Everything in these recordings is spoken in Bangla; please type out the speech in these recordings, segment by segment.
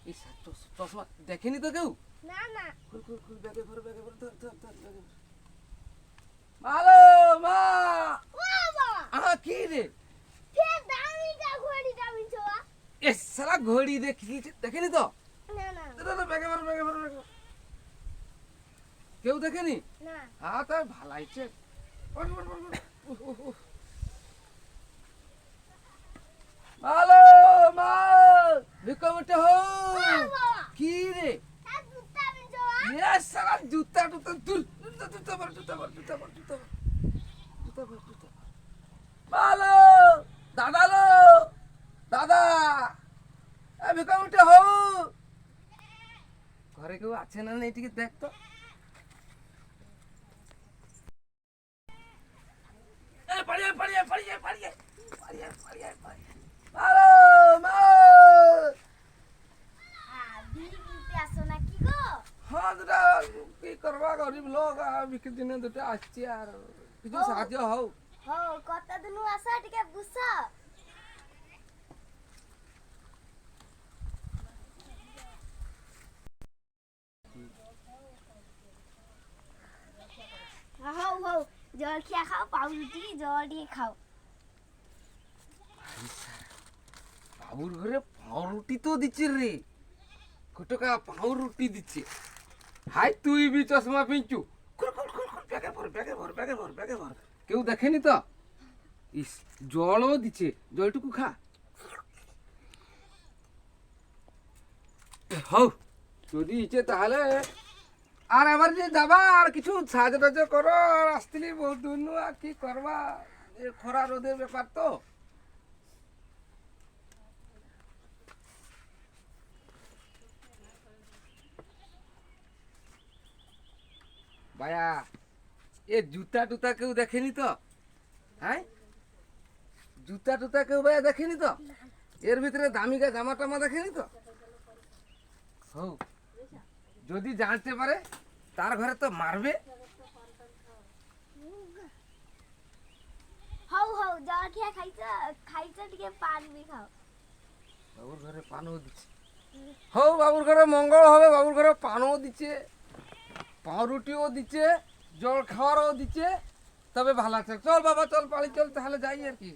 এই চশমা দেখেনি তো কেউ? না না খুল খুল খুল, ব্যাগে ভর, ব্যাগে ভর, ধর ধর ধর, ব্যাগে ভর। মালো মা, ও বাবা কি রে? ফের দামিটা ঘড়িটা মিছোয়া এ সারা ঘড়ি দেখেনি তো? না না ব্যাগে ভর, ব্যাগে ভর, ব্যাগে ভর। কেউ দেখেনি? না হ্যাঁ তাই ভালাইছে। ভর, ভর, ভর, ভর। উহ, উহ, উহ। মালো মা, ভিক্ষা হো। ও বাবা কি রে? তা দুটা মিছোয়া এ সারা জুতা টুতা দুল, জুতা ভর, জুতা ভর, জুতা ভর, জুতা ভর, জুতা ভর, জুতা ভর। মালো, দাদা লো, দাদা, এ ভিক্ষা হো। ঘরে কেউ আছে না নেই ঠিক দেখ তো। এ পালিয়ে পালিয়ে পালিয়ে পালিয়ে পালিয়ে পালিয়ে পালিয়ে। মালো মা। বিড়ি কিনতে আসো না কি গো হ্যাঁ দুটা কি করবা, গরিব লোক বিক্রি দিনে দুটো আসছি আর কিছু সাহায্য হও। হো কত দিন আসা টিকে বুঝছ হো হো জল খেয়া খাও পাউরুটি জল দিয়ে খাও বাবুর ঘরে পাউরুটি তো দিচ্ছে রে, কটকা পাউরুটি দিচ্ছে। হাই তুই বি চশমা পিঞ্চু, খুল খুল খুল খুল, ব্যাগে ভর, ব্যাগে ভর, ব্যাগে ভর, ব্যাগে ভর। কেউ দেখেনি তো? ইস, জলও দিচ্ছে, জলটুকু খা। হও যদি ইচ্ছে তাহলে আর এবার যে যাবা আর কিছু সাহায্য টাহায্য করো, আর আসছিলি বহুত দূর নু, আর কি করবা, এ খরা রোদের ব্যাপার তো। ভাইয়া এ জুতা টুতা কেউ দেখেনি তো? হ্যাঁ জুতা টুতা কেউ ভাইয়া দেখেনি তো? এর ভিতরে দামিকা জামা টামা দেখেনি তো? হও যদি জানতে পারে তার ঘরে তো মারবে। হও হও জল খেয়া খাইছ টিকে পান বি খাও বাবুর ঘরে পানও দিচ্ছে। হও বাবুর ঘরে মঙ্গল হবে, বাবুর ঘরে পানও দিচ্ছে, পাউরুটিও দিচ্ছে, জল খাওয়ারও দিচ্ছে। তবে ভালো আছে, চল বাবা চল পালি চল, তাহলে যাই আর কি।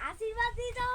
আশীর্বাদ দিয়ে যাও